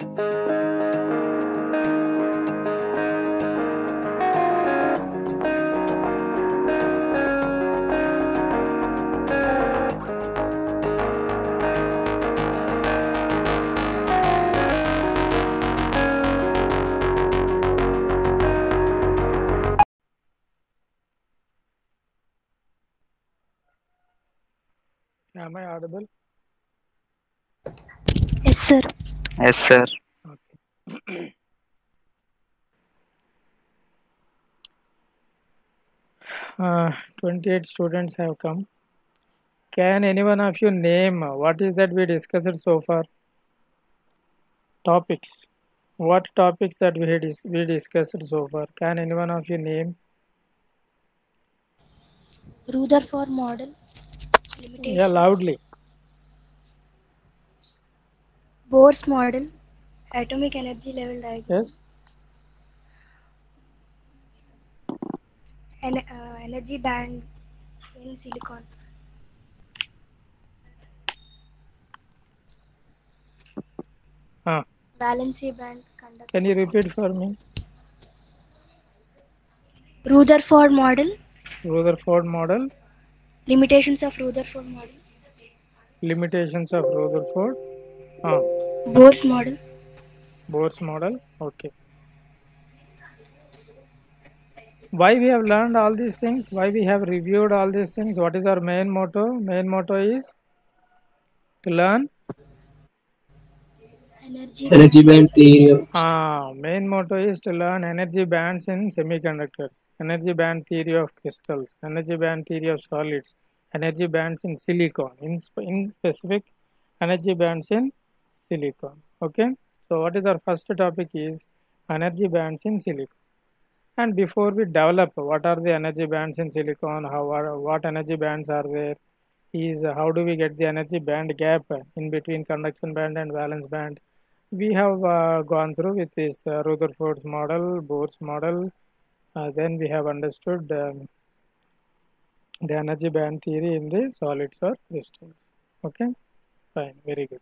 Am I audible? Yes, sir. Yes, sir. Okay. 28 students have come. Can any one of you name what is that we discussed so far? Topics. What topics that we discussed so far? Can any one of you name? Rutherford model, Yeah, limitations, loudly. Bohr's model, atomic energy level diagram, Yes. and energy band in silicon, Ah, valency band can you conductance. repeat for me? Rutherford model, Rutherford model, limitations of Rutherford model, limitations of Rutherford. Ah, Bohr's model, Bohr's model. Okay. Why we have learned all these things? Why we have reviewed all these things? What is our main motto? Main motto is to learn. energy Energy band, band theory of Main motto is to learn energy bands in semiconductors, energy band theory of crystals, energy band theory of solids, energy bands in silicon, in specific energy bands in silicon. Okay. So what is our first topic is energy bands in silicon. And before we develop what are the energy bands in silicon, what energy bands are there, is how do we get the energy band gap in between conduction band and valence band. We have gone through with this Rutherford's model, Bohr's model. Then we have understood the energy band theory in the solids or crystals. Okay, fine, very good.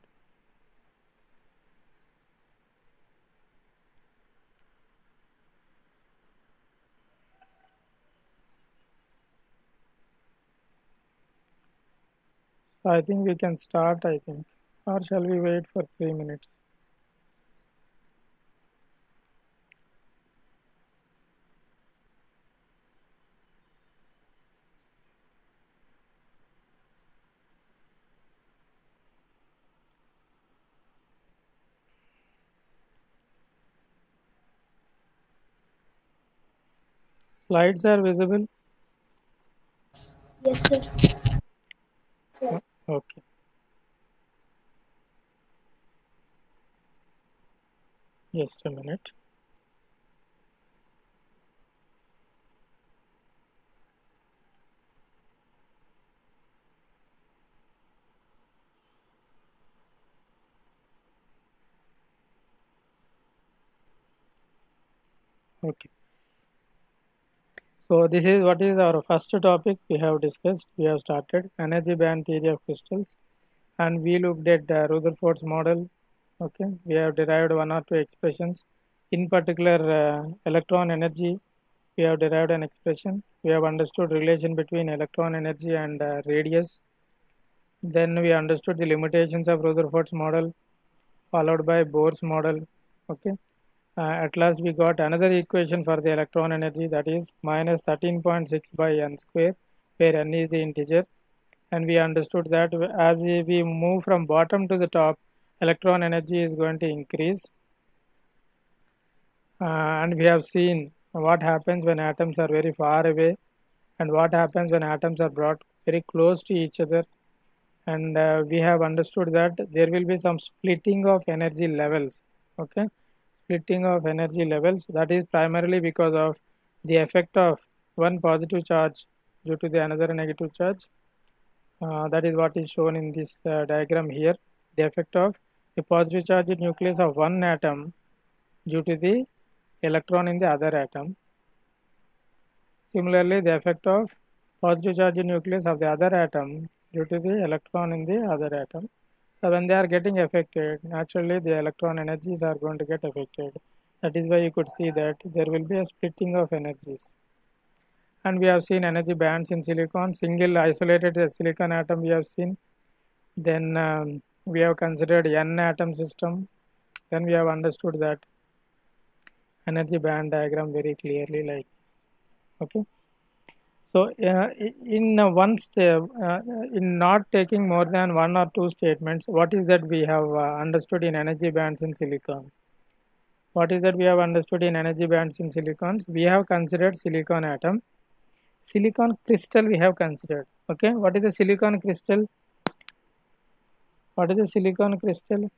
So I think we can start, I think. Or shall we wait for 3 minutes? Slides are visible? yes, sir. Okay. Just a minute. Okay. So this is what is our first topic we have discussed. We have started energy band theory of crystals, and we looked at Rutherford's model. Okay, we have derived one or two expressions. In particular, electron energy. We have derived an expression. We have understood relation between electron energy and radius. Then we understood the limitations of Rutherford's model, followed by Bohr's model. Okay. At last, we got another equation for the electron energy, that is minus 13.6 by n square, where n is the integer. And we understood that as we move from bottom to the top, electron energy is going to increase. And we have seen what happens when atoms are very far away and what happens when atoms are brought very close to each other. And we have understood that there will be some splitting of energy levels. Okay, splitting of energy levels, that is primarily because of the effect of one positive charge due to the another negative charge. That is what is shown in this diagram here. The effect of the positive charge in nucleus of one atom due to the electron in the other atom. Similarly, the effect of positive charge in nucleus of the other atom due to the electron in the other atom. So when they are getting affected, naturally the electron energies are going to get affected. That is why you could see that there will be a splitting of energies. And we have seen energy bands in silicon, single isolated silicon atom we have seen. Then we have considered n atom system. Then we have understood that energy band diagram very clearly like this. Okay. So in one step, in not taking more than one or two statements, what is that we have understood in energy bands in silicon? What is that we have understood in energy bands in silicons? We have considered silicon atom. Silicon crystal we have considered. Okay, what is the silicon crystal? What is the silicon crystal?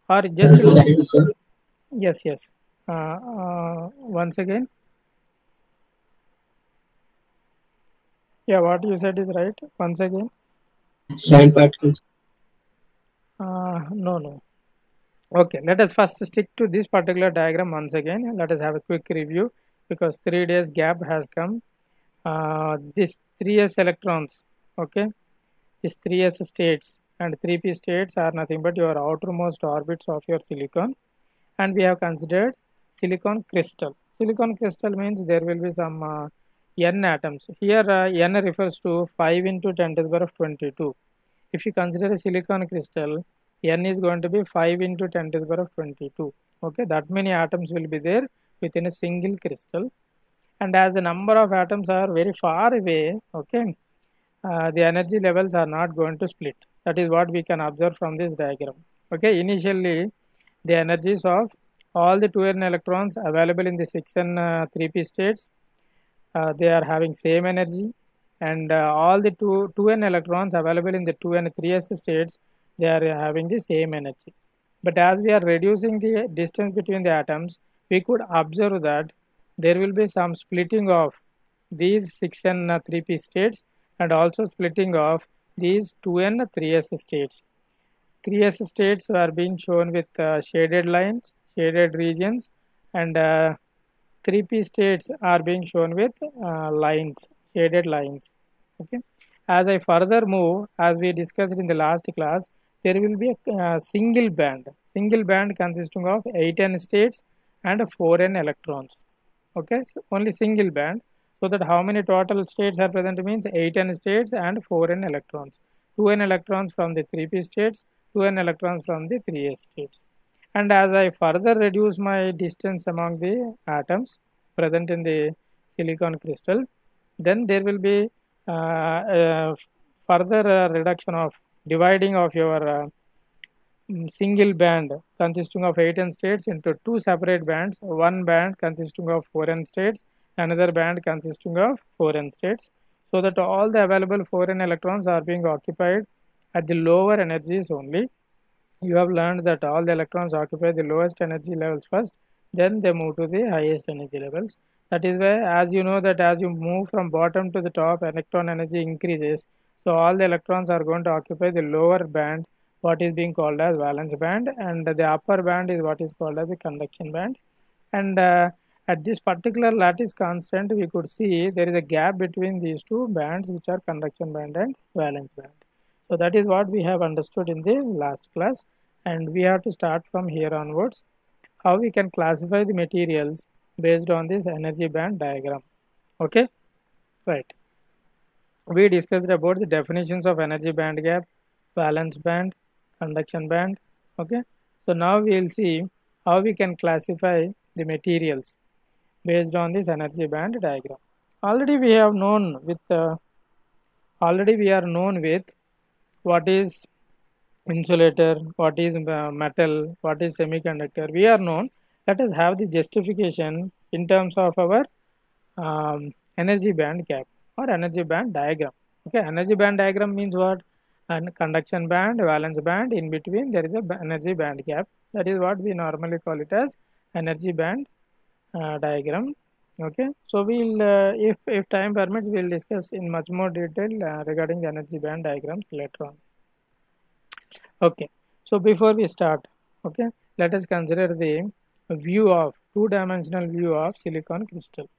Or just yes, yes. Once again, yeah, what you said is right. Once again, Sand particles. no, no. Okay, let us first stick to this particular diagram once again. Let us have a quick review because 3 days gap has come. This 3s electrons, okay, these 3s states and 3p states are nothing but your outermost orbits of your silicon, and we have considered silicon crystal. Silicon crystal means there will be some n atoms. Here n refers to 5 into 10 to the power of 22. If you consider a silicon crystal, n is going to be 5 into 10 to the power of 22. Okay, that many atoms will be there within a single crystal. And as the number of atoms are very far away, okay, the energy levels are not going to split. That is what we can observe from this diagram. Okay, initially the energies of all the 2n electrons available in the 6n 3p states, they are having same energy, and all the 2n electrons available in the 2n 3s states, they are having the same energy. But as we are reducing the distance between the atoms, we could observe that there will be some splitting of these 6n 3p states and also splitting of these 2n 3s states. 3s states are being shown with shaded lines, shaded regions, and 3p states are being shown with lines, shaded lines. Okay. As I further move, as we discussed in the last class, there will be a single band consisting of 8n states and 4n electrons. Okay, so only single band. So that how many total states are present means 8n states and 4n electrons. 2n electrons from the 3p states, 2n electrons from the 3s states. And as I further reduce my distance among the atoms present in the silicon crystal, then there will be further reduction of dividing of your single band consisting of 8n states into two separate bands, one band consisting of 4n states, another band consisting of 4n states, so that all the available 4n electrons are being occupied at the lower energies only. You have learned that all the electrons occupy the lowest energy levels first, then they move to the highest energy levels. That is why, as you know, that as you move from bottom to the top, electron energy increases. So all the electrons are going to occupy the lower band, what is being called as valence band, and the upper band is what is called as the conduction band. And at this particular lattice constant, we could see there is a gap between these two bands, which are conduction band and valence band. So that is what we have understood in the last class, and we have to start from here onwards how we can classify the materials based on this energy band diagram. Okay, right. We discussed about the definitions of energy band gap, valence band, conduction band. Okay, so now we will see how we can classify the materials based on this energy band diagram. Already we are known with what is insulator, what is metal, what is semiconductor. We are known. Let us have the justification in terms of our energy band gap or energy band diagram. Okay, energy band diagram means what? And conduction band, valence band, in between there is a energy band gap. That is what we normally call it as energy band diagram. Okay, so we'll if time permits, we'll discuss in much more detail regarding energy band diagrams later on. Okay, so before we start, okay, let us consider the view of two-dimensional view of silicon crystal.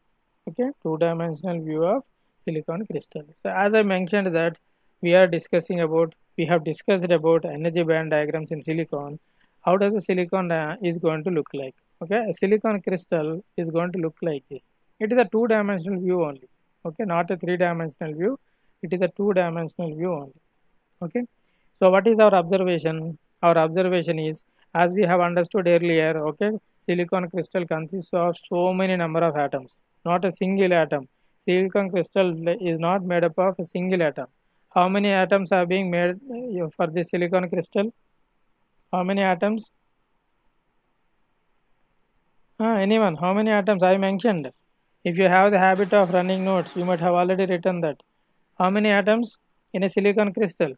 Okay, two-dimensional view of silicon crystal. So as I mentioned that we are discussing about we have discussed about energy band diagrams in silicon. How does the silicon is going to look like? Okay, a silicon crystal is going to look like this. It is a two-dimensional view only. Okay, not a three-dimensional view. It is a two-dimensional view only. Okay, so what is our observation? Our observation is, as we have understood earlier, okay, silicon crystal consists of so many number of atoms, not a single atom. Silicon crystal is not made up of a single atom. How many atoms are being made for this silicon crystal? How many atoms? Anyone? How many atoms I mentioned? If you have the habit of running notes, you might have already written that. How many atoms in a silicon crystal?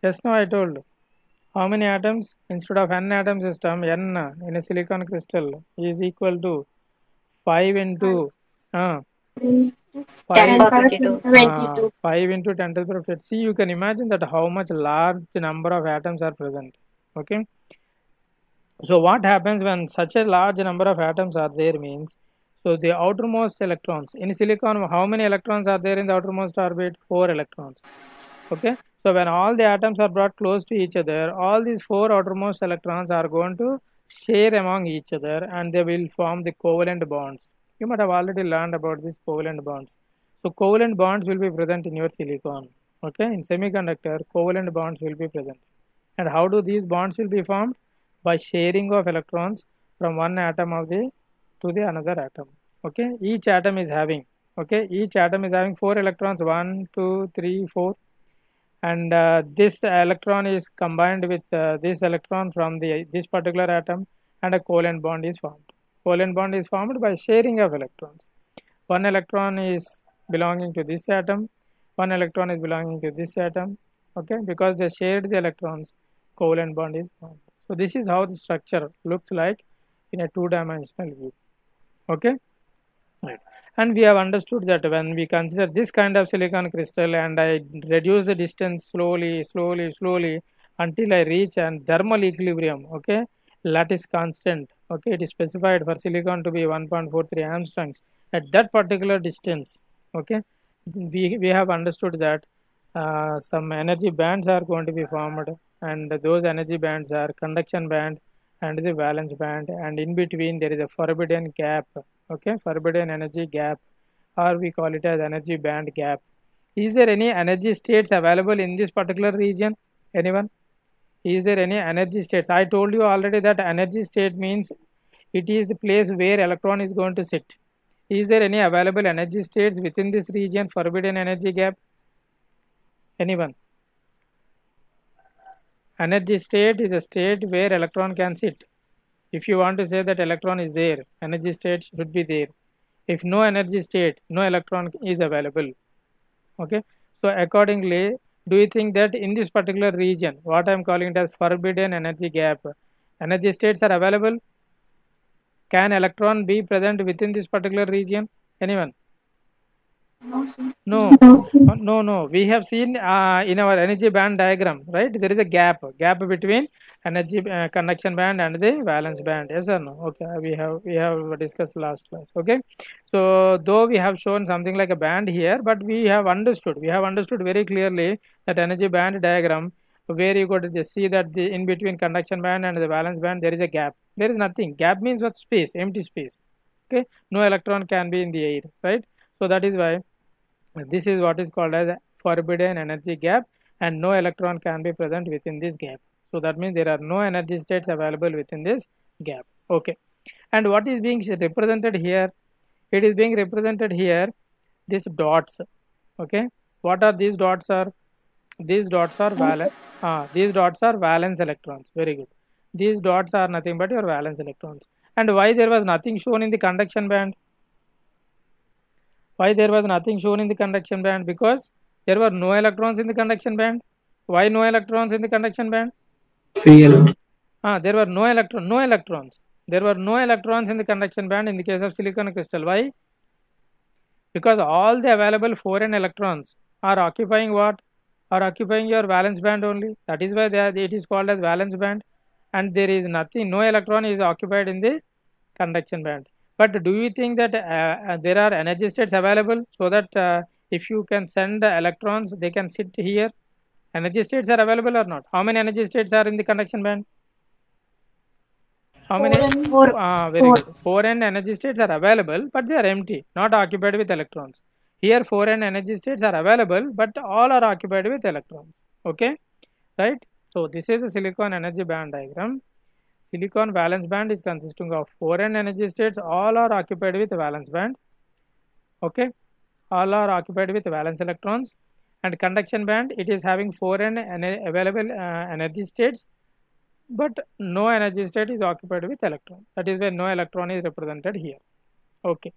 Just now I told. How many atoms? Instead of n atom system, n in a silicon crystal is equal to 5 into 10 5, power 22. 5 into 10 to the power 5. See, you can imagine that how much large number of atoms are present. Okay. So what happens when such a large number of atoms are there means, so the outermost electrons in silicon, how many electrons are there in the outermost orbit? 4 electrons. Okay, so when all the atoms are brought close to each other, all these 4 outermost electrons are going to share among each other and they will form the covalent bonds. You might have already learned about these covalent bonds. So covalent bonds will be present in your silicon. Okay, in semiconductor, covalent bonds will be present. And how do these bonds will be formed? By sharing of electrons from one atom of the to the another atom. Okay, each atom is having 4 electrons, 1 2 3 4, and this electron is combined with this electron from this particular atom, and a covalent bond is formed. Covalent bond is formed by sharing of electrons. One electron is belonging to this atom, one electron is belonging to this atom. Okay, because they shared the electrons, covalent bond is formed. So this is how the structure looks like in a two-dimensional view. Okay, right. And we have understood that when we consider this kind of silicon crystal and I reduce the distance slowly until I reach an thermal equilibrium, okay, lattice constant, okay, it is specified for silicon to be 1.43 angstroms at that particular distance. Okay, we have understood that some energy bands are going to be formed, and those energy bands are conduction band and the valence band, and in between there is a forbidden gap. Okay, forbidden energy gap, or we call it as energy band gap. Is there any energy states available in this particular region? Anyone? Is there any energy states? I told you already that energy state means it is the place where electron is going to sit. Is there any available energy states within this region, forbidden energy gap? Anyone? Energy state is a state where electron can sit. If you want to say that electron is there, energy state should be there. If no energy state, no electron is available. Okay, so accordingly, do you think that in this particular region, what I am calling it as forbidden energy gap, energy states are available? Can electron be present within this particular region? Anyone? No. No. We have seen in our energy band diagram, right? There is a gap between energy conduction band and the valence band. Yes or no? Okay, we have discussed last class. Okay, so though we have shown something like a band here, but we have understood very clearly that energy band diagram where you got to see that the in between conduction band and the valence band there is a gap. There is nothing. Gap means what? Space, empty space. Okay, no electron can be in the air, right? So that is why this is what is called as a forbidden energy gap, and no electron can be present within this gap. So that means there are no energy states available within this gap. Okay, and what is being represented here? It is being represented here, these dots. Okay, what are these dots? These dots are valence electrons. Very good. These dots are nothing but your valence electrons. And why there was nothing shown in the conduction band? Why there was nothing shown in the conduction band? Because there were no electrons in the conduction band. Why no electrons in the conduction band? Free electron. There were no electrons. There were no electrons in the conduction band in the case of silicon crystal. Why? Because all the available 4n electrons are occupying what? Are occupying your valence band only. That is why it is called as valence band, and there is nothing, no electron is occupied in the conduction band. But do you think that there are energy states available so that If you can send electrons, they can sit here. Energy states are available or not? How many energy states are in the conduction band? How many? Four. Very good. 4n energy states are available, but they are empty, not occupied with electrons. Here 4n energy states are available, but all are occupied with electrons. Okay, right? So this is the silicon energy band diagram. Silicon valence band is consisting of 4n energy states, all are occupied with valence band. Okay, all are occupied with valence electrons. And conduction band, it is having 4n available energy states, but no energy state is occupied with electron. That is why no electron is represented here. Okay,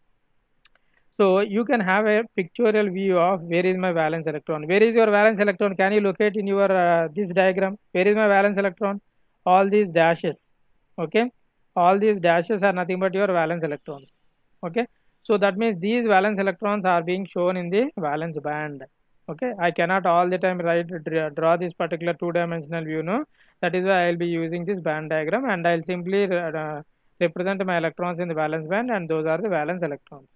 so you can have a pictorial view of where is my valence electron. Where is your valence electron? Can you locate in your this diagram? Where is my valence electron? All these dashes. Okay, all these dashes are nothing but your valence electrons. Okay, so that means these valence electrons are being shown in the valence band. Okay, I cannot all the time draw this particular two-dimensional view, no. That is why I will be using this band diagram, and I will simply represent my electrons in the valence band, and those are the valence electrons.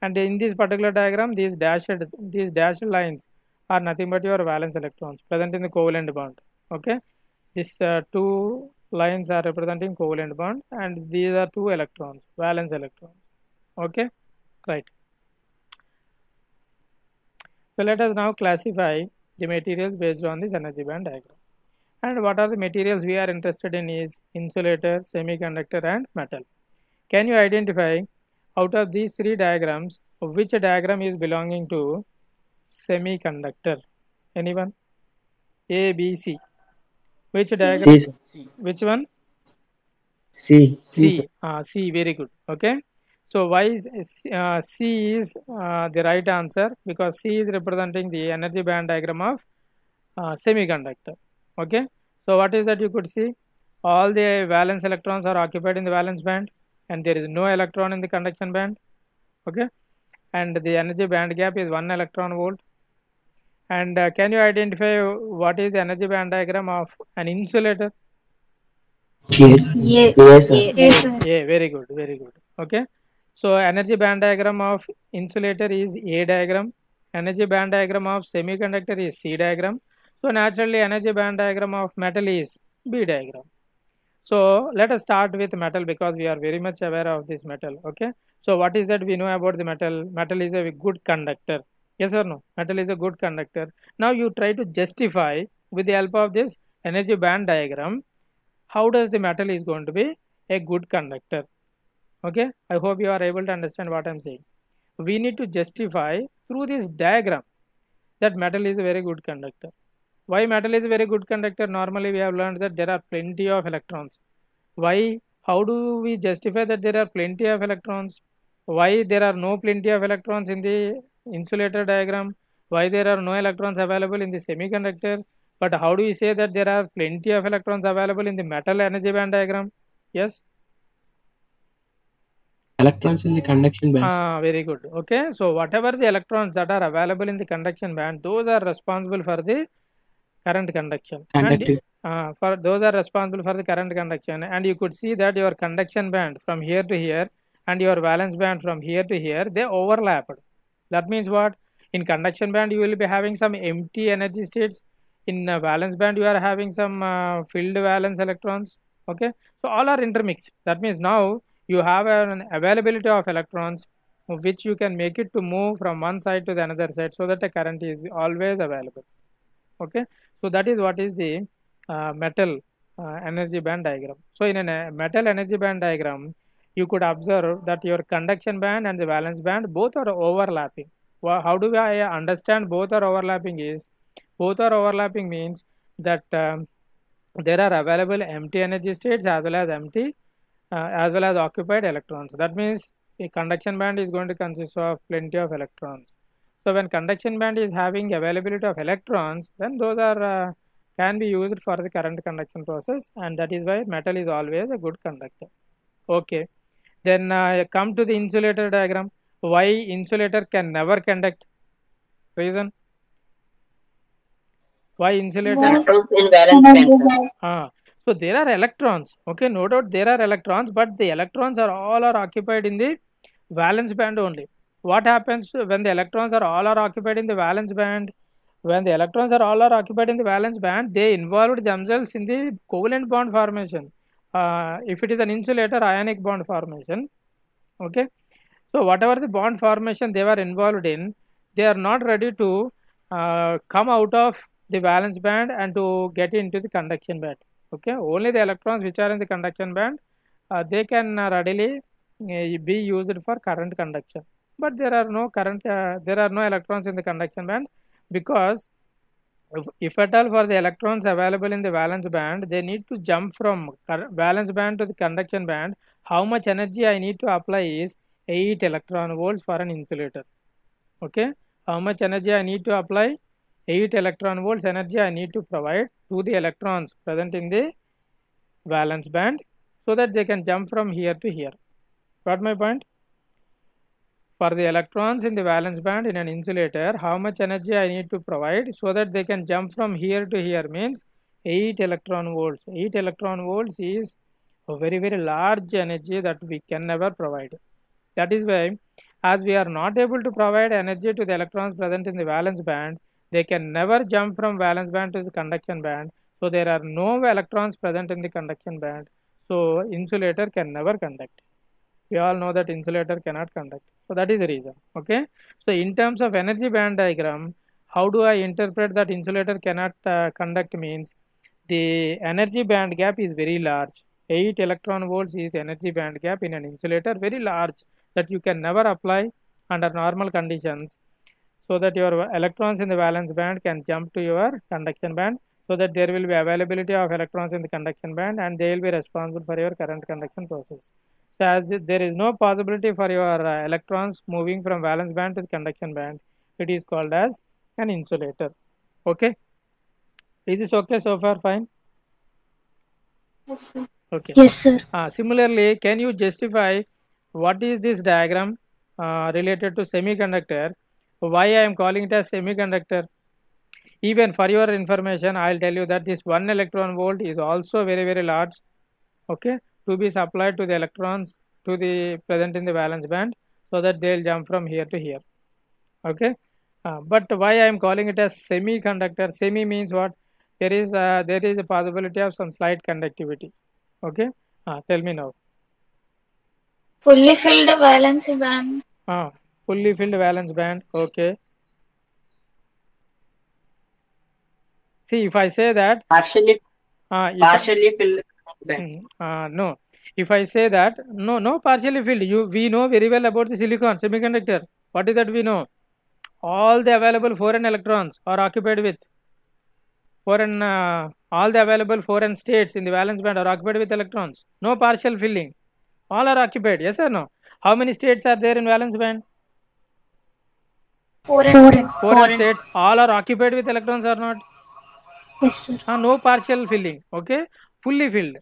And in this particular diagram, these dashed lines are nothing but your valence electrons present in the covalent bond. Okay, these two lines are representing covalent bond, and these are two electrons, valence electrons. Okay, right. So let us now classify the materials based on this energy band diagram. And what are the materials we are interested in is insulator, semiconductor, and metal. Can you identify out of these three diagrams which diagram is belonging to semiconductor? Anyone? A, B, C. Which diagram? C. Which one? C. C. C. Very good. Okay. So why is C is the right answer? Because C is representing the energy band diagram of semiconductor. Okay. So what is that you could see? All the valence electrons are occupied in the valence band, and there is no electron in the conduction band. Okay. And the energy band gap is 1 electron volt. And can you identify what is the energy band diagram of an insulator? Yes. Yes. sir. Yeah, very good, very good. Okay. So energy band diagram of insulator is A diagram. Energy band diagram of semiconductor is C diagram. So naturally energy band diagram of metal is B diagram. So let us start with metal because we are very much aware of this metal. Okay. So what is that we know about the metal? Metal is a good conductor. Yes or no? Metal is a good conductor. Now you try to justify with the help of this energy band diagram how does the metal is going to be a good conductor. Okay, I hope you are able to understand what I am saying. We need to justify through this diagram that metal is a very good conductor. Why metal is a very good conductor? Normally we have learned that there are plenty of electrons. Why? How do we justify that there are plenty of electrons? Why there are no plenty of electrons in the insulator diagram? Why there are no electrons available in the semiconductor? But how do we say that there are plenty of electrons available in the metal energy band diagram? Yes? Electrons in the conduction band. Very good. Okay, so whatever the electrons that are available in the conduction band, those are responsible for the current conduction. Conductive. And for those are responsible for the current conduction. And you could see that your conduction band from here to here and your valence band from here to here, they overlapped. That means what? In conduction band, you will be having some empty energy states. In valence band, you are having some filled valence electrons. Okay, so all are intermixed. That means now you have an availability of electrons which you can make it to move from one side to the another side so that the current is always available. Okay, so that is what is the metal energy band diagram. So in a metal energy band diagram, you could observe that your conduction band and the valence band both are overlapping. Well, how do I understand both are overlapping is, both are overlapping means that there are available empty energy states as well as empty as well as occupied electrons. That means a conduction band is going to consist of plenty of electrons. So when conduction band is having availability of electrons, then those are can be used for the current conduction process, and that is why metal is always a good conductor. Okay, then come to the insulator diagram. Why insulator can never conduct? Reason? Why insulator? Electrons in valence band, sir. So there are electrons. Okay, no doubt there are electrons, but the electrons are all occupied in the valence band only. what happens when the electrons are all occupied in the valence band? When the electrons are all occupied in the valence band, they involved themselves in the covalent bond formation. If it is an insulator, ionic bond formation. Okay, so whatever the bond formation they were involved in, they are not ready to come out of the valence band and to get into the conduction band. Okay, only the electrons which are in the conduction band, they can readily be used for current conduction. But there are no electrons in the conduction band, because if at all for the electrons available in the valence band, they need to jump from valence band to the conduction band. How much energy I need to apply is 8 electron volts for an insulator. Okay, how much energy I need to apply? 8 electron volts energy I need to provide to the electrons present in the valence band, so that they can jump from here to here. Got my point? For the electrons in the valence band in an insulator, how much energy I need to provide so that they can jump from here to here means 8 electron volts. 8 electron volts is a very, very large energy that we can never provide. That is why, as we are not able to provide energy to the electrons present in the valence band, they can never jump from valence band to the conduction band. So there are no electrons present in the conduction band. So insulator can never conduct. We all know that insulator cannot conduct. So that is the reason. Okay. So in terms of energy band diagram, how do I interpret that insulator cannot conduct means the energy band gap is very large. 8 electron volts is the energy band gap in an insulator, very large, that you can never apply under normal conditions, so that your electrons in the valence band can jump to your conduction band, so that there will be availability of electrons in the conduction band and they will be responsible for your current conduction process. So as there is no possibility for your electrons moving from valence band to the conduction band, it is called as an insulator. Okay, is this okay so far? Fine. Yes, sir. Okay. Yes, sir. Similarly, can you justify what is this diagram related to semiconductor? Why I am calling it as semiconductor? Even for your information, I will tell you that this 1 electron volt is also very, very large. Okay, to be supplied to the electrons to the present in the valence band, so that they will jump from here to here. Okay, but why I am calling it as semiconductor? Semi means what? There is a possibility of some slight conductivity. Okay, tell me now. Fully filled valence band. Fully filled valence band. Okay. See, if I say that Partially filled bands. no. If I say that no partially filled, we know very well about the silicon semiconductor. What is that we know? All the available foreign electrons are occupied with foreign. All the available foreign states in the valence band are occupied with electrons. No partial filling. All are occupied. Yes or no? How many states are there in valence band? Foreign states. All are occupied with electrons or not? Yes, sir. No partial filling. Okay, fully filled.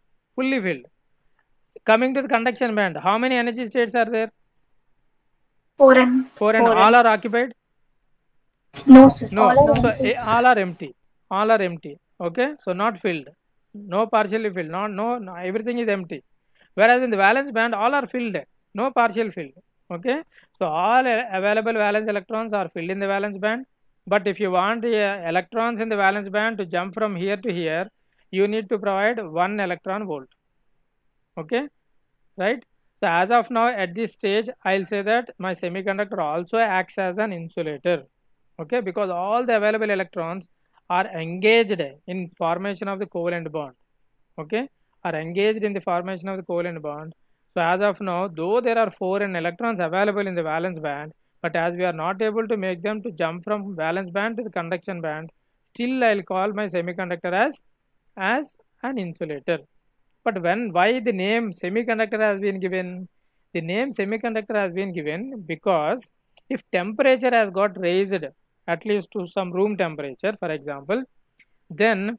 Coming to the conduction band, how many energy states are there? Foreign. All are occupied? No, sir. No. All are empty. Okay, so not filled. No partially filled. No, everything is empty. Whereas in the valence band, all are filled. No partial filled. Okay, so all available valence electrons are filled in the valence band. But if you want the electrons in the valence band to jump from here to here, you need to provide 1 electron volt. Okay, right? So as of now, at this stage, I'll say that my semiconductor also acts as an insulator. Okay, because all the available electrons are engaged in formation of the covalent bond. Okay, are engaged in the formation of the covalent bond. So as of now, though there are foreign electrons available in the valence band, but as we are not able to make them to jump from valence band to the conduction band, still I'll call my semiconductor as an insulator. But why the name semiconductor has been given? The name semiconductor has been given because if temperature has got raised at least to some room temperature, for example, then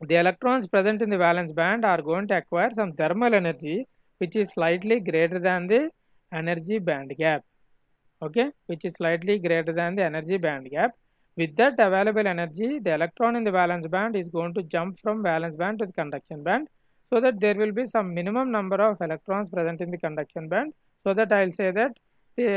the electrons present in the valence band are going to acquire some thermal energy which is slightly greater than the energy band gap. Okay, which is slightly greater than the energy band gap. With that available energy, the electron in the valence band is going to jump from valence band to the conduction band, so that there will be some minimum number of electrons present in the conduction band, so that I will say that the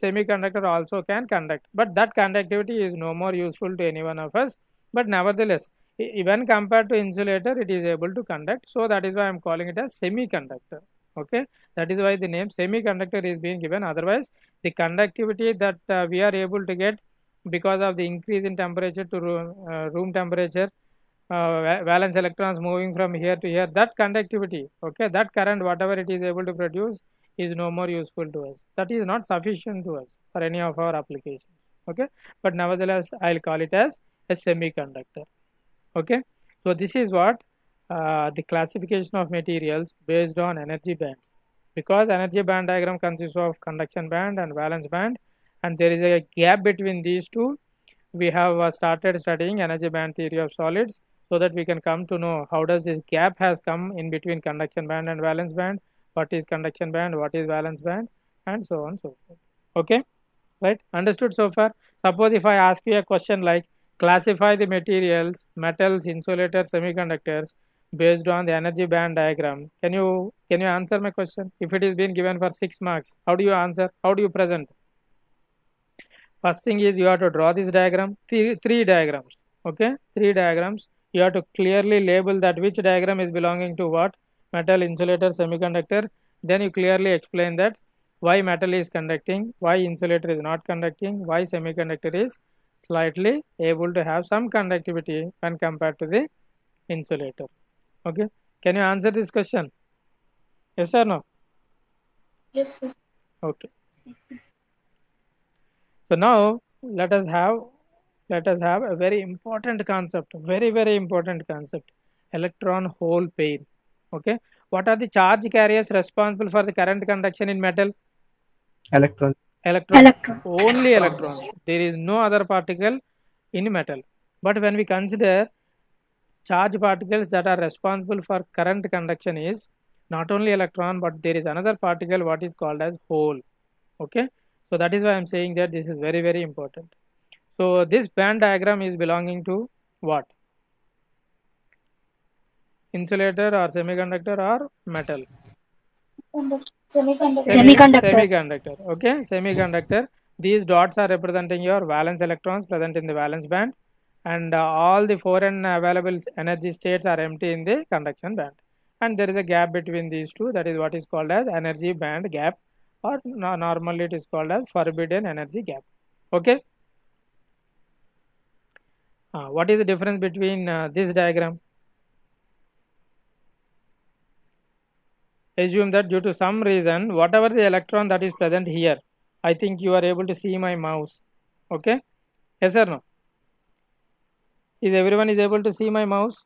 semiconductor also can conduct, but that conductivity is no more useful to any one of us. But nevertheless, when compared to insulator, it is able to conduct. So that is why I am calling it as semiconductor. Okay, that is why the name semiconductor is being given. Otherwise, the conductivity that we are able to get because of the increase in temperature to room temperature, valence electrons moving from here to here, that conductivity, okay, that current, whatever it is able to produce, is no more useful to us. That is not sufficient to us for any of our applications. Okay, but nevertheless, I'll call it as a semiconductor. Okay, so this is what the classification of materials based on energy bands. Because energy band diagram consists of conduction band and valence band, and there is a gap between these two, we have started studying energy band theory of solids, so that we can come to know how does this gap has come in between conduction band and valence band, what is conduction band, what is valence band, and so on and so forth. Okay, right? Understood so far? Suppose if I ask you a question like, classify the materials, metals, insulators, semiconductors based on the energy band diagram. Can you answer my question? If it is being given for 6 marks, how do you answer? How do you present? First thing is you have to draw this diagram, three diagrams. Okay, 3 diagrams. You have to clearly label that which diagram is belonging to what, metal, insulator, semiconductor. Then you clearly explain that why metal is conducting, why insulator is not conducting, why semiconductor is slightly able to have some conductivity when compared to the insulator. Okay, can you answer this question? Yes or no? Yes, sir. Okay. So now let us have a very important concept, very important concept, electron hole pair. Okay, what are the charge carriers responsible for the current conduction in metal? Electron. Only electrons. There is no other particle in metal. But when we consider charge particles that are responsible for current conduction, is not only electron, but there is another particle what is called as hole. Okay, so that is why I am saying that this is very important. So this band diagram is belonging to what? Insulator or semiconductor or metal? Semiconductor. Okay, semiconductor. These dots are representing your valence electrons present in the valence band, and all the foreign available energy states are empty in the conduction band, and there is a gap between these two. That is what is called as energy band gap, or normally it is called as forbidden energy gap. Okay, what is the difference between this diagram? Assume that due to some reason, whatever the electron that is present here, I think you are able to see my mouse. Okay, yes or no? Is everyone is able to see my mouse?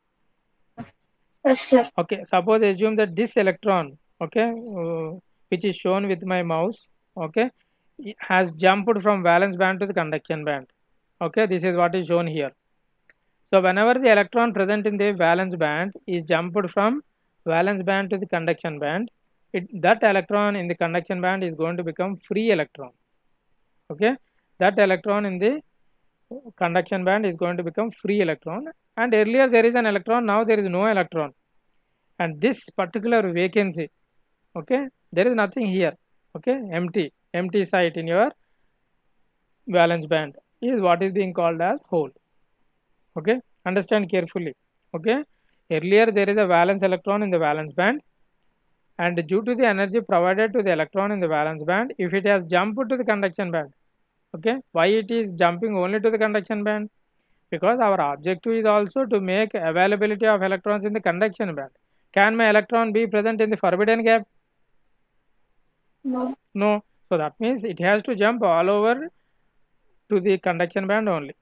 Yes, sir. Okay, suppose assume that this electron, okay, which is shown with my mouse, okay, has jumped from valence band to the conduction band. Okay, this is what is shown here. So whenever the electron present in the valence band is jumped from valence band to the conduction band, that electron in the conduction band is going to become free electron. Okay, that electron in the conduction band is going to become free electron, and earlier there is an electron, now there is no electron, and this particular vacancy, okay, there is nothing here, okay, empty site in your valence band is what is being called as hole. Okay, understand carefully. Okay, earlier there is a valence electron in the valence band, and due to the energy provided to the electron in the valence band, if it has jumped to the conduction band, okay, why it is jumping only to the conduction band? Because our objective is also to make availability of electrons in the conduction band. Can my electron be present in the forbidden gap? No. No. So that means it has to jump all over to the conduction band only,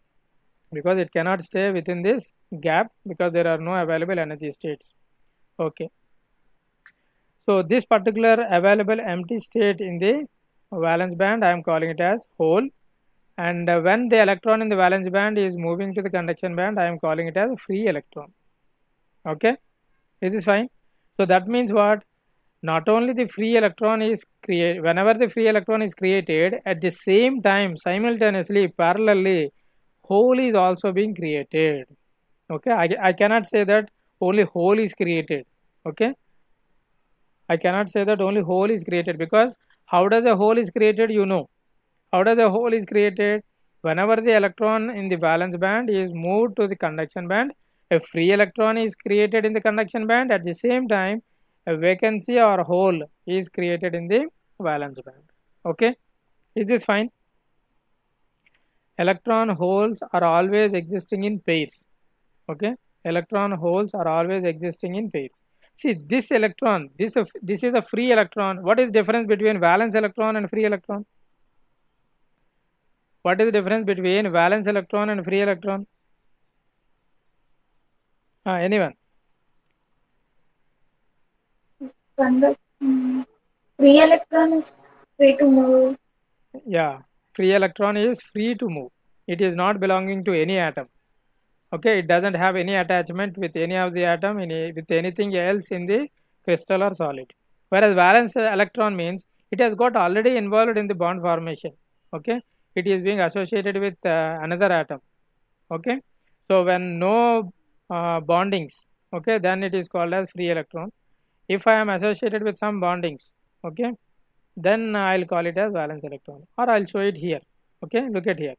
because it cannot stay within this gap because there are no available energy states. Okay. So this particular available empty state in the valence band, I am calling it as hole, and when the electron in the valence band is moving to the conduction band, I am calling it as free electron. Okay, is this fine? So that means what? Not only the free electron is created, whenever the free electron is created, at the same time, simultaneously, parallelly, hole is also being created. Okay, I cannot say that only hole is created. Okay, I cannot say that only hole is created, because How does a hole is created? You know. How does a hole is created? Whenever the electron in the valence band is moved to the conduction band, a free electron is created in the conduction band. At the same time, a vacancy or hole is created in the valence band. Okay, is this fine? Electron holes are always existing in pairs. Okay, electron holes are always existing in pairs. See, this electron, this is a free electron. What is the difference between valence electron and free electron? What is the difference between valence electron and free electron? Anyone? Free electron is free to move. Yeah, free electron is free to move. It is not belonging to any atom. Okay, it doesn't have any attachment with any of the atom, with anything else in the crystal or solid. Whereas valence electron means it has got already involved in the bond formation. Okay, it is being associated with another atom. Okay, so when no bondings, okay, then it is called as free electron. If I am associated with some bondings, okay, then I'll call it as valence electron, or I'll show it here. Okay, look at here.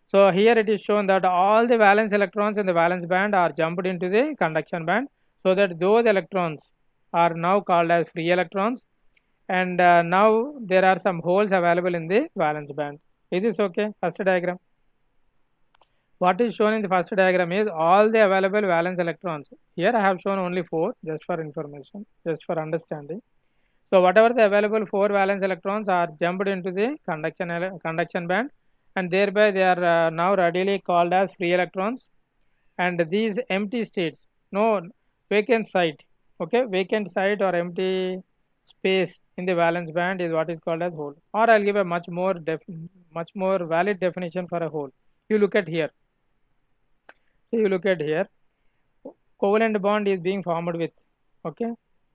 So here it is shown that all the valence electrons in the valence band are jumped into the conduction band, so that those electrons are now called as free electrons, and now there are some holes available in the valence band. Is this okay? First diagram. What is shown in the first diagram is all the available valence electrons. Here I have shown only 4, just for information, just for understanding. So whatever the available 4 valence electrons are jumped into the conduction band, and thereby they are now readily called as free electrons. And these empty states, no vacant site, okay, vacant site or empty space in the valence band is what is called as hole. Or I'll give a much more valid definition for a hole. You look at here. So you look at here, covalent bond is being formed with, okay,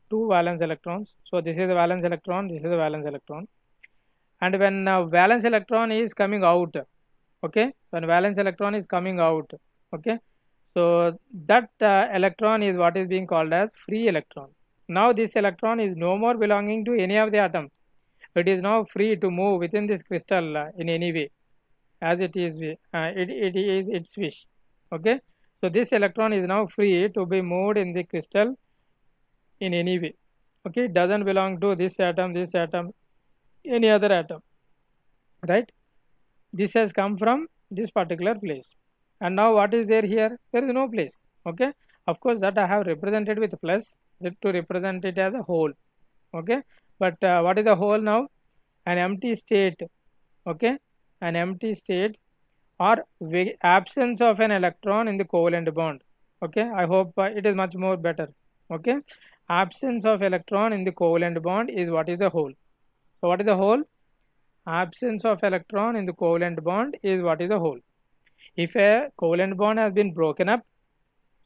2 valence electrons. So this is the valence electron, this is the valence electron. And when valence electron is coming out, okay, when valence electron is coming out, okay, so that electron is what is being called as free electron. Now this electron is no more belonging to any of the atom. It is now free to move within this crystal in any way, as it is it is its wish. Okay, so this electron is now free to be moved in the crystal in any way. Okay, it doesn't belong to this atom, any other atom, right? This has come from this particular place, and now what is there here? There is no place. Okay, of course that I have represented with plus to represent it as a hole. Okay, but what is a hole now? An empty state. Okay, an empty state or absence of an electron in the covalent bond. Okay, I hope it is much more better. Okay, absence of electron in the covalent bond is what is the hole. So what is the hole? Absence of electron in the covalent bond is what is the hole. If a covalent bond has been broken up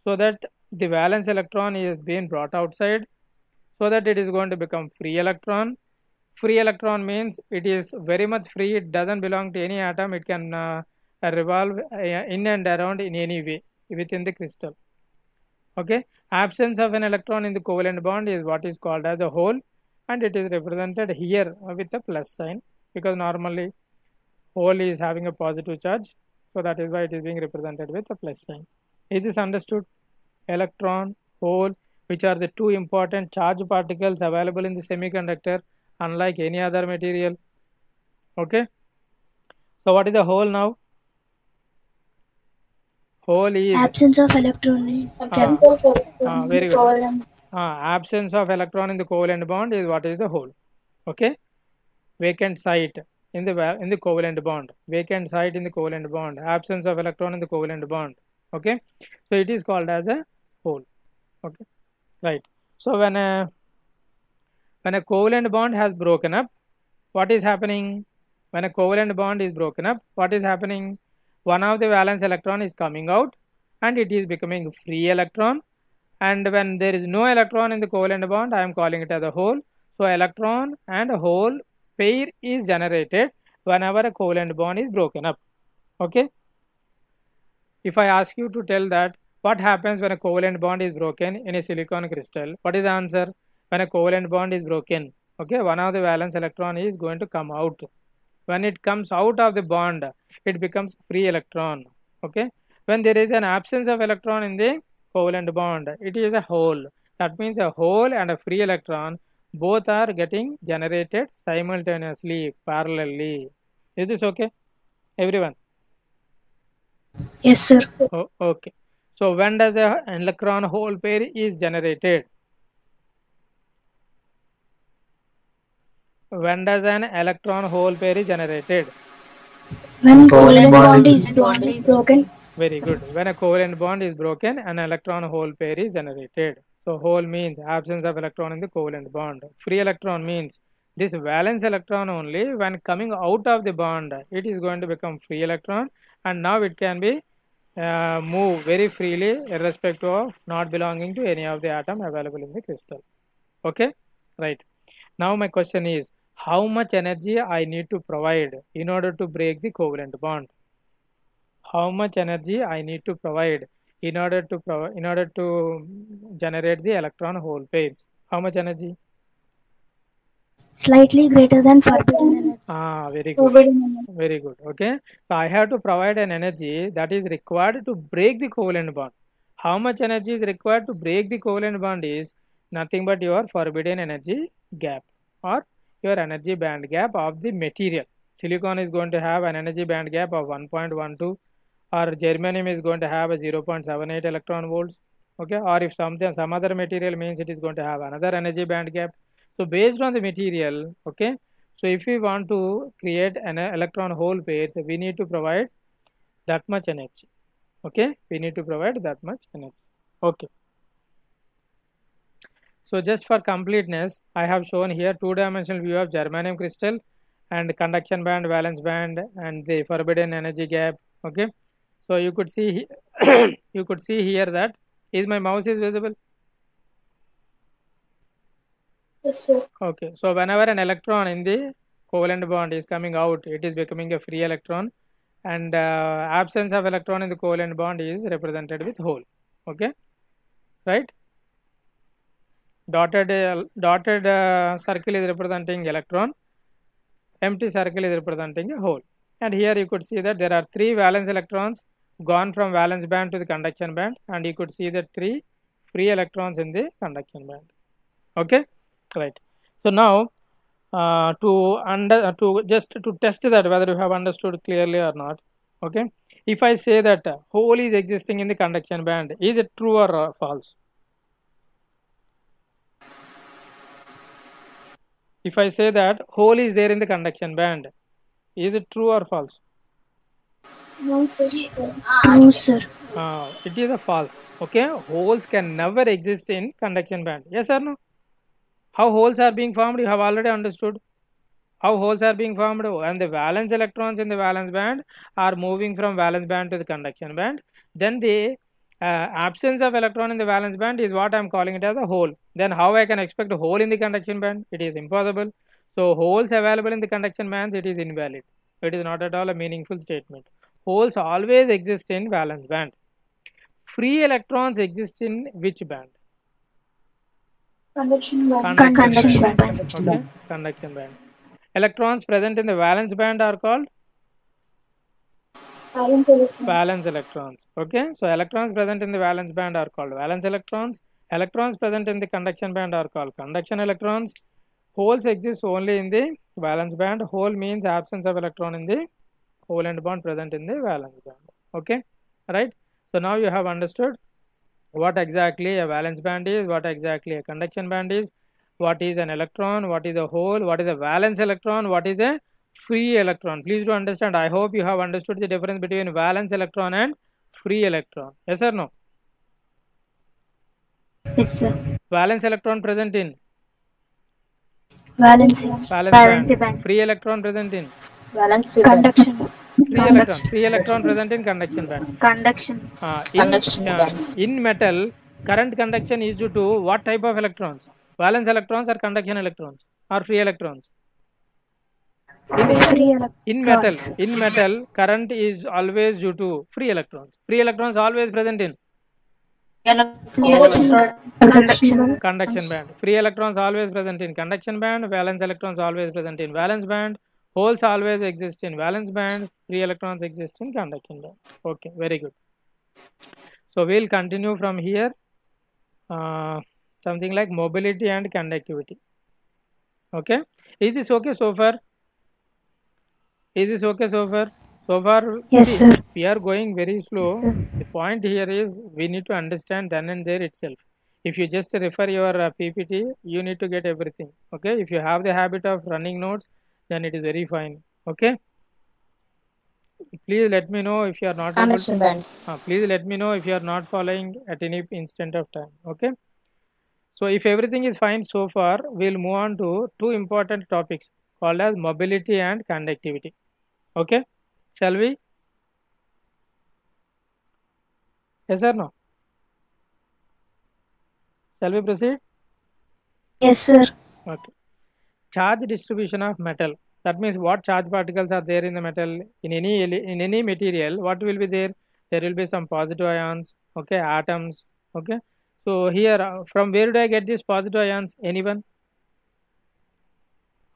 so that the valence electron is being brought outside, so that it is going to become free electron. Free electron means it is very much free, it doesn't belong to any atom, it can revolve in and around in any way within the crystal. Okay, absence of an electron in the covalent bond is what is called as a hole, and it is represented here with a plus sign, because normally hole is having a positive charge, so that is why it is being represented with a plus sign. Is this understood? Electron, hole, which are the 2 important charge particles available in the semiconductor, unlike any other material. Okay, so what is the hole now? Hole is absence of electron. Very good. Absence of electron in the covalent bond is what is the hole. Okay, vacant site in the covalent bond. Vacant site in the covalent bond. Absence of electron in the covalent bond. Okay, so it is called as a hole. Okay, right. So when a covalent bond has broken up, what is happening? When a covalent bond is broken up, what is happening? One of the valence electron is coming out and it is becoming free electron, and when there is no electron in the covalent bond, I am calling it as a hole. So electron and a hole pair is generated whenever a covalent bond is broken up. Okay, if I ask you to tell that what happens when a covalent bond is broken in a silicon crystal, what is the answer? When a covalent bond is broken, Okay, one of the valence electron is going to come out. When it comes out of the bond, it becomes free electron. Okay, when there is an absence of electron in the covalent bond, it is a hole. That means a hole and a free electron both are getting generated simultaneously, parallelly. Is this okay, everyone? Yes, sir. Oh, okay. So when does an electron hole pair is generated? When does an electron hole pair is generated? When covalent bond is broken. Very good. When a covalent bond is broken, an electron hole pair is generated. So hole means absence of electron in the covalent bond. Free electron means this valence electron only when coming out of the bond, it is going to become free electron, and now it can be move very freely irrespective of not belonging to any of the atom available in the crystal. Okay, right. Now my question is, how much energy I need to provide in order to break the covalent bond? How much energy I need to provide in order to generate the electron hole pairs? How much energy? Slightly greater than forbidden energy. Very good. Very good. Okay, so I have to provide an energy that is required to break the covalent bond. How much energy is required to break the covalent bond is nothing but your forbidden energy gap or your energy band gap of the material. Silicon is going to have an energy band gap of 1.12, or germanium is going to have a 0.78 electron volts. Okay, or if some other material means it is going to have another energy band gap. So based on the material, okay, so if we want to create an electron hole pairs, we need to provide that much energy. Okay, we need to provide that much energy. Okay, so just for completeness, I have shown here two-dimensional view of germanium crystal and conduction band, valence band, and the forbidden energy gap. Okay, so you could see you could see here that is my mouse is visible. Yes, sir. Okay, so whenever an electron in the covalent bond is coming out, it is becoming a free electron, and absence of electron in the covalent bond is represented with hole. Okay, right? Dotted circle is representing electron, empty circle is representing a hole. And here you could see that there are 3 valence electrons gone from valence band to the conduction band, and you could see that 3 free electrons in the conduction band. Okay, right. So now just to test that whether you have understood clearly or not. Okay, if I say that hole is existing in the conduction band, is it true or false? If I say that hole is there in the conduction band, is it true or false? No, sir. True, sir. It is a false. Okay, holes can never exist in conduction band. Yes or no? How holes are being formed, you have already understood. How holes are being formed, and the valence electrons in the valence band are moving from valence band to the conduction band. Then the absence of electron in the valence band is what I am calling it as a hole. Then how I can expect a hole in the conduction band? It is impossible. So holes available in the conduction bands, it is invalid. It is not at all a meaningful statement. Holes always exist in valence band. Free electrons exist in which band? Conduction band. Conduction band. Okay, conduction band. Electrons present in the valence band are called Valence electron. valence electrons. Okay, so electrons present in the valence band are called valence electrons. Electrons present in the conduction band are called conduction electrons. Holes exist only in the valence band. Hole means absence of electron in the covalent bond present in the valence band. Okay, right. So now you have understood what exactly a valence band is, what exactly a conduction band is, what is an electron, what is a hole, what is a valence electron, what is a free electron. Please do understand. I hope you have understood the difference between valence electron and free electron. Yes or no? Yes, sir. Valence electron present in Valence band. Free electron present in conduction. Free electron present in conduction band. Conduction. In metal, current conduction is due to what type of electrons? Valence electrons or conduction electrons or free electrons? In metal, current is always due to free electrons. Free electrons always present in Conduction band. Free electrons always present in conduction band. Valence electrons always present in valence band. Holes always exist in valence band. Free electrons exist in conduction band. Okay, very good. So we'll continue from here. Something like mobility and conductivity. Okay, is this okay so far? Is this okay so far? So far, Yes, see, sir. we are going very slow. Yes, sir. The point here is we need to understand then and there itself. If you just refer your PPT, you need to get everything. Okay, if you have the habit of running notes, then it is very fine. Okay, please let me know if you are not able to. Please let me know if you are not following at any instant of time. Okay. So if everything is fine so far, we'll move on to two important topics called as mobility and conductivity. Okay, shall we? Yes or no? Shall we proceed? Yes, sir. Okay. Charge distribution of metal. That means what charge particles are there in the metal in any material. What will be there? There will be some positive ions. Okay, atoms. Okay. So here, from where do I get these positive ions? Anyone?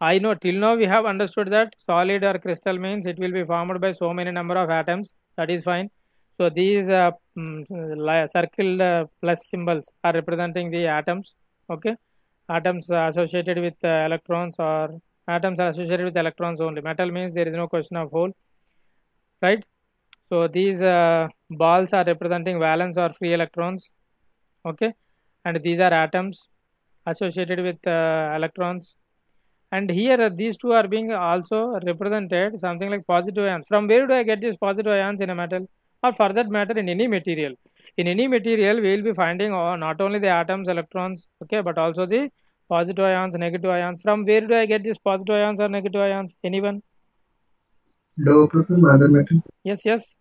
I know till now we have understood that solid or crystal means it will be formed by so many number of atoms. That is fine. So these circled plus symbols are representing the atoms. Okay, atoms associated with electrons, or atoms are associated with electrons only. Metal means there is no question of hole, right? So these balls are representing valence or free electrons. Okay, and these are atoms associated with electrons. And here these two are being also represented something like positive ions. From where do I get these positive ions in a metal, or for that matter in any material? In any material we will be finding not only the atoms, electrons, okay, but also the positive ions, negative ions. From where do I get these positive ions or negative ions? Anyone? From other metal. Yes, yes.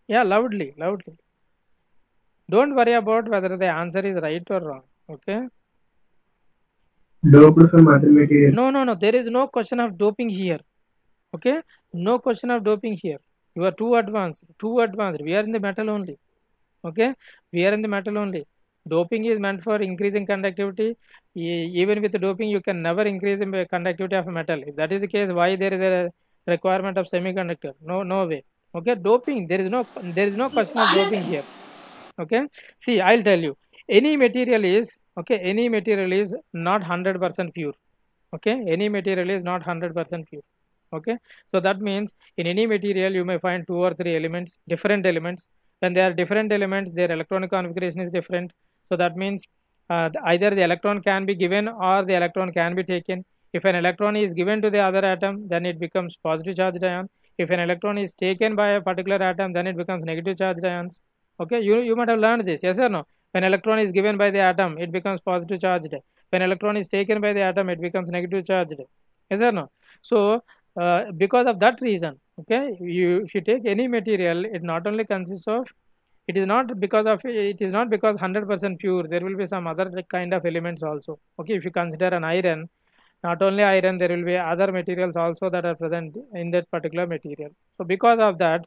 Yeah, loudly. Don't worry about whether the answer is right or wrong. Okay. Doped from other material. No. There is no question of doping here. Okay. No question of doping here. You are too advanced. We are in the metal only. Okay. We are in the metal only. Doping is meant for increasing conductivity. Even with doping, you can never increase the conductivity of metal. If that is the case, why there is a requirement of semiconductor? No way. Okay. Doping. There is no question of doping here. Okay. See, I'll tell you. Any material is not 100% pure. Okay. Any material is not 100% pure. Okay. So that means in any material you may find 2 or 3 elements, different elements. When they are different elements, their electronic configuration is different. So that means either the electron can be given or the electron can be taken. If an electron is given to the other atom, then it becomes positive charged ion. If an electron is taken by a particular atom, then it becomes negative charged ions. Okay, you might have learned this, yes or no? When electron is given by the atom, it becomes positive charged. When electron is taken by the atom, it becomes negative charged. Yes or no? So because of that reason, okay, if you take any material, it not only consists of, it is not because 100% pure. There will be some other kind of elements also. Okay, if you consider an iron, not only iron, there will be other materials also that are present in that particular material. So because of that,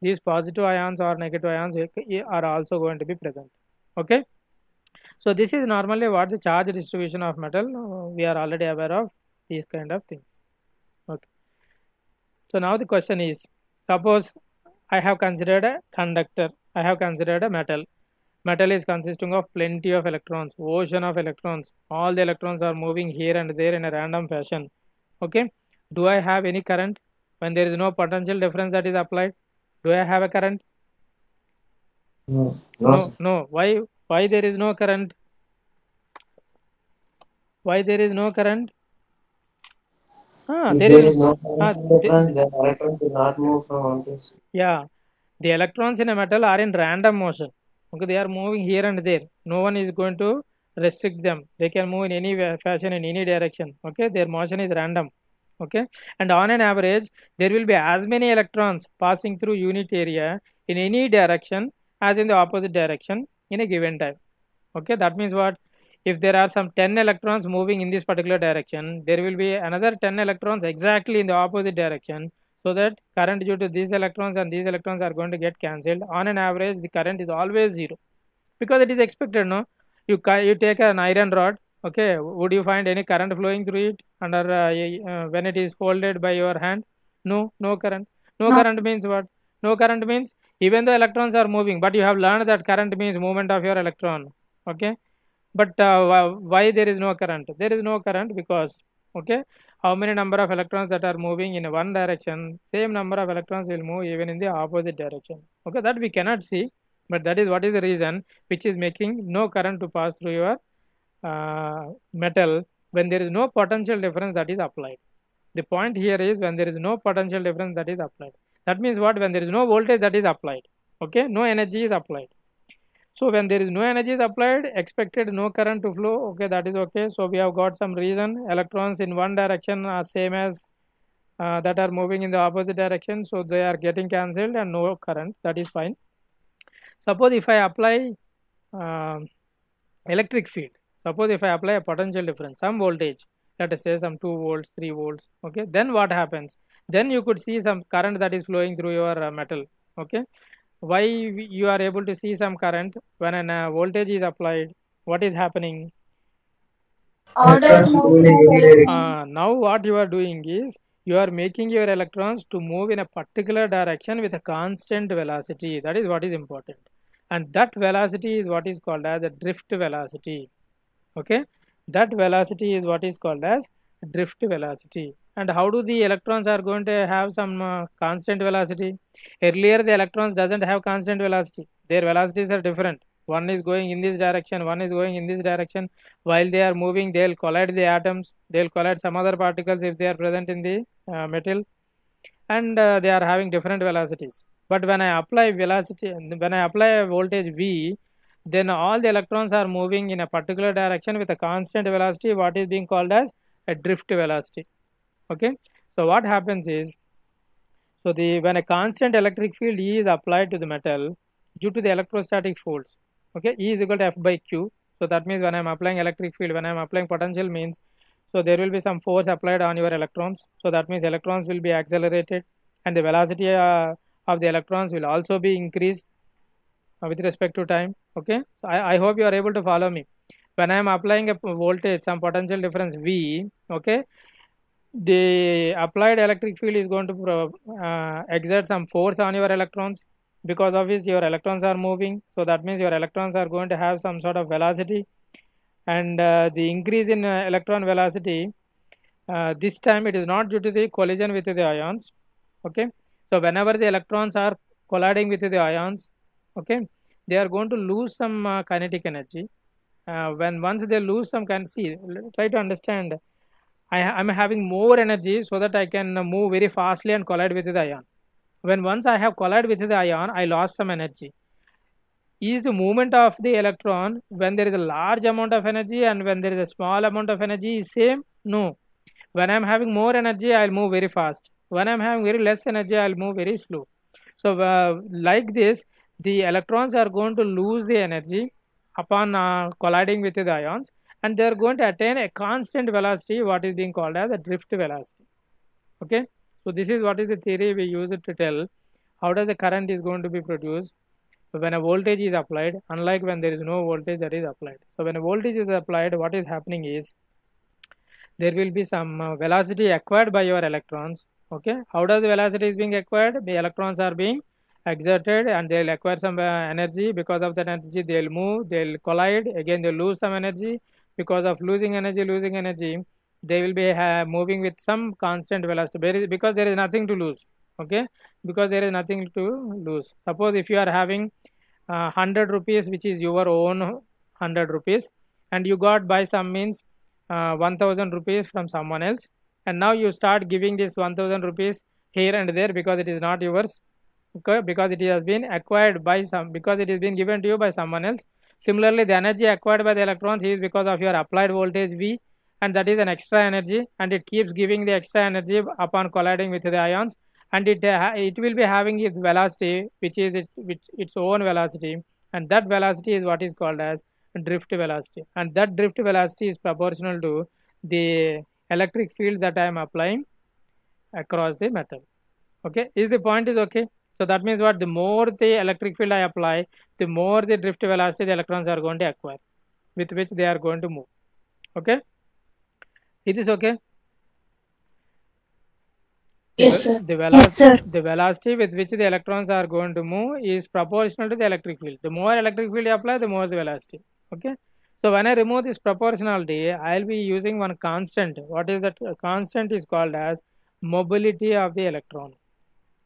these positive ions or negative ions are also going to be present. Okay, so this is normally what the charge distribution of metal. We are already aware of these kind of things. Okay, so now the question is, suppose I have considered a conductor, I have considered a metal. Metal is consisting of plenty of electrons, ocean of electrons. All the electrons are moving here and there in a random fashion. Okay, do I have any current when there is no potential difference that is applied? Do I have a current? No. Why there is no current? Why there is no current? If there is no difference, then electron will not move from one place. Yeah, the electrons in a metal are in random motion. Okay, they are moving here and there. No one is going to restrict them. They can move in any fashion, in any direction. Okay, their motion is random. Okay, and on an average, there will be as many electrons passing through unit area in any direction as in the opposite direction in a given time. Okay, that means what? If there are some 10 electrons moving in this particular direction, there will be another 10 electrons exactly in the opposite direction. so that current due to these electrons and these electrons are going to get cancelled. On an average, the current is always 0 because it is expected. No, you take an iron rod. Okay, would you find any current flowing through it under when it is folded by your hand? No, no current. No current means what? No current means even though electrons are moving, but you have learned that current means movement of your electron. Okay, but why there is no current? There is no current because, okay, how many number of electrons that are moving in one direction, same number of electrons will move even in the opposite direction. Okay, that we cannot see, but that is what is the reason which is making no current to pass through your metal when there is no potential difference that is applied. The point here is when there is no potential difference that is applied. That means what? When there is no voltage that is applied. Okay, no energy is applied. So when there is no energy is applied, expected no current to flow. Okay, that is okay. So we have got some reason. Electrons in one direction are same as that are moving in the opposite direction. So they are getting cancelled and no current. That is fine. Suppose if I apply electric field. Suppose if I apply a potential difference, some voltage, let us say some 2 volts, 3 volts. Okay, then what happens? Then you could see some current that is flowing through your metal. Okay, why you are able to see some current when a voltage is applied? What is happening? Ordered movement. Now what you are doing is you are making your electrons to move in a particular direction with a constant velocity. That is what is important, and that velocity is what is called as a drift velocity. Okay, that velocity is what is called as drift velocity. And how do the electrons are going to have some constant velocity? Earlier the electrons doesn't have constant velocity. Their velocities are different. One is going in this direction, one is going in this direction. While they are moving, they'll collide the atoms, they'll collide some other particles if they are present in the metal, and they are having different velocities. But when I apply velocity, when I apply a voltage V, then all the electrons are moving in a particular direction with a constant velocity, what is being called as a drift velocity. Okay, so what happens is, so when a constant electric field E is applied to the metal due to the electrostatic force, okay, E is equal to F by Q. So that means when I am applying electric field, when I am applying potential means, so there will be some force applied on your electrons. So that means electrons will be accelerated and the velocity of the electrons will also be increased with respect to time. Okay, I hope you are able to follow me. When I am applying a voltage, some potential difference V, okay, the applied electric field is going to exert some force on your electrons, because of which your electrons are moving. So that means your electrons are going to have some sort of velocity, and the increase in electron velocity, this time it is not due to the collision with the ions. Okay, so whenever the electrons are colliding with the ions, okay, they are going to lose some kinetic energy. When once they lose some see, try to understand, I'm having more energy so that I can move very fastly and collide with the ion. When once I have collided with the ion, I lost some energy. Is the movement of the electron when there is a large amount of energy and when there is a small amount of energy is same? No. When I'm having more energy, I'll move very fast. When I'm having very less energy, I'll move very slow. So like this, the electrons are going to lose the energy upon colliding with the ions, and they are going to attain a constant velocity, what is being called as a drift velocity. Okay, so this is what is the theory we use it to tell how does the current is going to be produced when a voltage is applied, unlike when there is no voltage that is applied. So when a voltage is applied, what is happening is there will be some velocity acquired by your electrons. Okay, how does the velocity is being acquired? The electrons are being exerted and they'll acquire some energy. Because of that energy, they'll move, they'll collide, again they'll lose some energy. Because of losing energy, they will be moving with some constant velocity, because there is nothing to lose. Okay, because there is nothing to lose. Suppose if you are having 100 rupees, which is your own 100 rupees, and you got by some means 1000 rupees from someone else, and now you start giving this 1000 rupees here and there because it is not yours. Okay, because it has been acquired by because it has been given to you by someone else. Similarly, the energy acquired by the electrons is because of your applied voltage V, and that is an extra energy, and it keeps giving the extra energy upon colliding with the ions, and it will be having its velocity, which is its own velocity, and that velocity is what is called as drift velocity, and that drift velocity is proportional to the electric field that I am applying across the metal. Okay, is the point is okay? So that means what? The more the electric field I apply, the more the drift velocity the electrons are going to acquire, with which they are going to move. Okay, is this okay? Yes, sir. The velocity with which the electrons are going to move is proportional to the electric field. The more electric field you apply, the more the velocity. Okay. So when I remove this proportionality, I will be using one constant. What is that? Constant is called as mobility of the electron.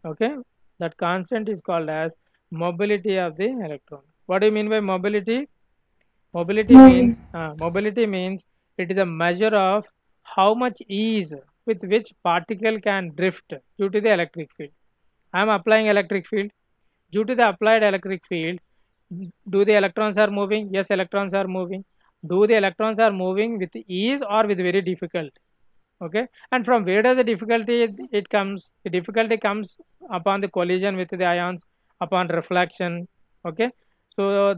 Okay. That constant is called as mobility of the electron. What do you mean by mobility? Mobility means it is a measure of how much ease with which particle can drift due to the electric field. I am applying electric field. Due to the applied electric field, do the electrons are moving? Yes, electrons are moving. Do the electrons are moving with ease or with very difficult? Okay, and from where does the difficulty it comes? The difficulty comes upon the collision with the ions, upon reflection. Okay, so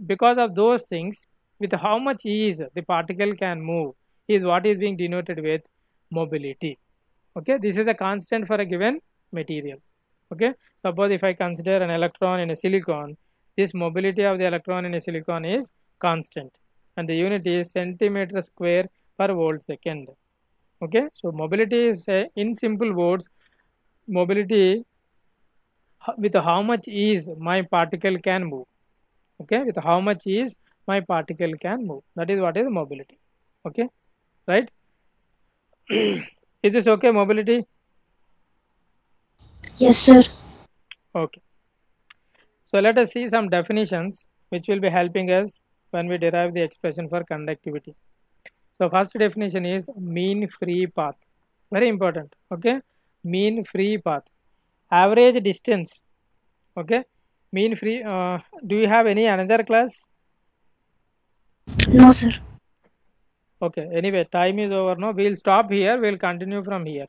because of those things, with how much ease the particle can move is what is being denoted with mobility. Okay, this is a constant for a given material. Okay, suppose if I consider an electron in a silicon, this mobility of the electron in a silicon is constant, and the unit is centimeter square per volt second. Okay, so mobility is in simple words, mobility with how much ease my particle can move. Okay, with how much ease my particle can move, that is what is mobility. Okay, right? Is this okay, mobility? Yes, sir. Okay, so let us see some definitions which will be helping us when we derive the expression for conductivity. So first definition is mean free path, very important. Okay, mean free path, average distance. Okay, mean free. Do you have any another class? No, sir. Okay, anyway, time is over now. We'll stop here. We'll continue from here.